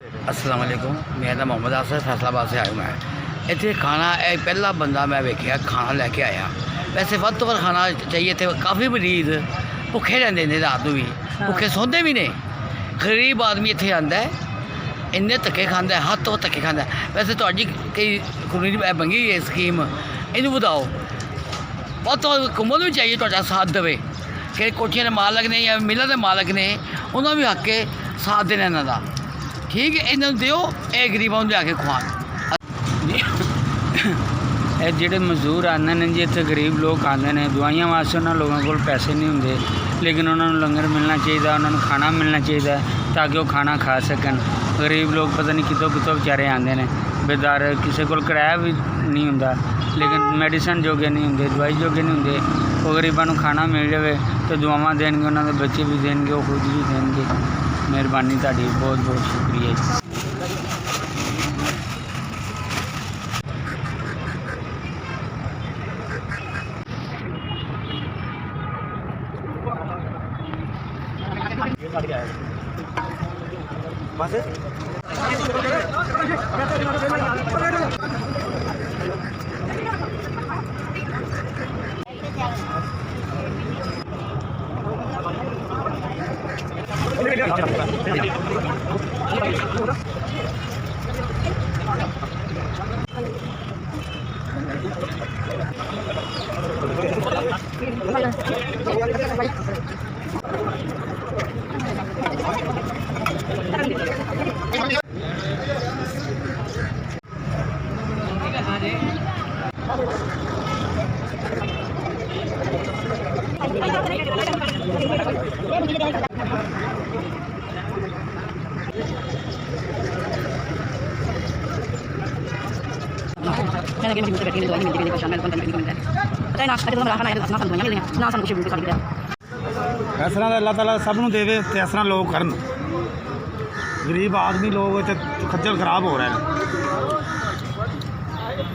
अस्सलाम वालेकुम, मेरा नाम मोहम्मद आसफ फैसलाबाद से आया मैं इतने खाना पहला बंदा मैं वेख्या खाना लैके आया। वैसे वध तो वध खाना चाहिए थे। काफ़ी मरीज भुखे रहते हैं, रात को भी भुखे सोंदे भी ने। गरीब आदमी इतने आता है, इन्ने धक्के खाता है, हद तो धक्के खाता है। वैसे थोड़ी कई कम्यूनिटी बनी है स्कीम, इनू बताओ वध तो हुकूमत भी चाहिए थोड़ा साथ देवे कि कोठियां के मालक ने या मिलों के मालक ने उन्होंने भी हक के साथ देना इन्हों का। ठीक है, इन्होंने दिओ, ये गरीबों को लिया खुआन। ਜਿਹੜੇ ਮਜ਼ਦੂਰ ਆਉਂਦੇ ਨੇ ਜੀ ਇੱਥੇ ਗਰੀਬ ਲੋਕ ਆਉਂਦੇ ਨੇ ਦਵਾਈਆਂ ਵਾਸਤੇ, ਉਹਨਾਂ ਲੋਕਾਂ ਕੋਲ ਪੈਸੇ ਨਹੀਂ ਹੁੰਦੇ, ਲੇਕਿਨ ਉਹਨਾਂ ਨੂੰ ਲੰਗਰ ਮਿਲਣਾ ਚਾਹੀਦਾ, ਉਹਨਾਂ ਨੂੰ ਖਾਣਾ ਮਿਲਣਾ ਚਾਹੀਦਾ ਤਾਂ ਕਿ ਉਹ ਖਾਣਾ ਖਾ ਸਕਣ। ਗਰੀਬ ਲੋਕ ਪਤਾ ਨਹੀਂ ਕਿੱਥੋਂ ਕਿੱਥੋਂ ਵਿਚਾਰੇ ਆਉਂਦੇ ਨੇ ਬੇਦਾਰ, ਕਿਸੇ ਕੋਲ ਕਿਰਾਇਆ ਵੀ ਨਹੀਂ ਹੁੰਦਾ, ਲੇਕਿਨ ਮੈਡੀਸਨ ਜੋਗੇ ਨਹੀਂ ਹੁੰਦੇ, ਦਵਾਈ ਜੋਗੇ ਨਹੀਂ ਹੁੰਦੇ। ਉਹ ਗਰੀਬਾਂ ਨੂੰ ਖਾਣਾ ਮਿਲ ਜਾਵੇ ਤਾਂ ਦੁਆਵਾਂ ਦੇਣਗੇ, ਉਹਨਾਂ ਦੇ ਬੱਚੇ ਵੀ ਦੇਣਗੇ, ਉਹ ਖੁਦ ਵੀ ਦੇਣਗੇ। ਮਿਹਰਬਾਨੀ ਤੁਹਾਡੀ, ਬਹੁਤ ਬਹੁਤ ਸ਼ੁਕਰੀਆ ਜੀ। बस इस तरह अल्लाह ताला सब नूं देवे ते इस तरह लोग करन। गरीब आदमी लोग इत्थे खज्जल खराब हो रहे हैं।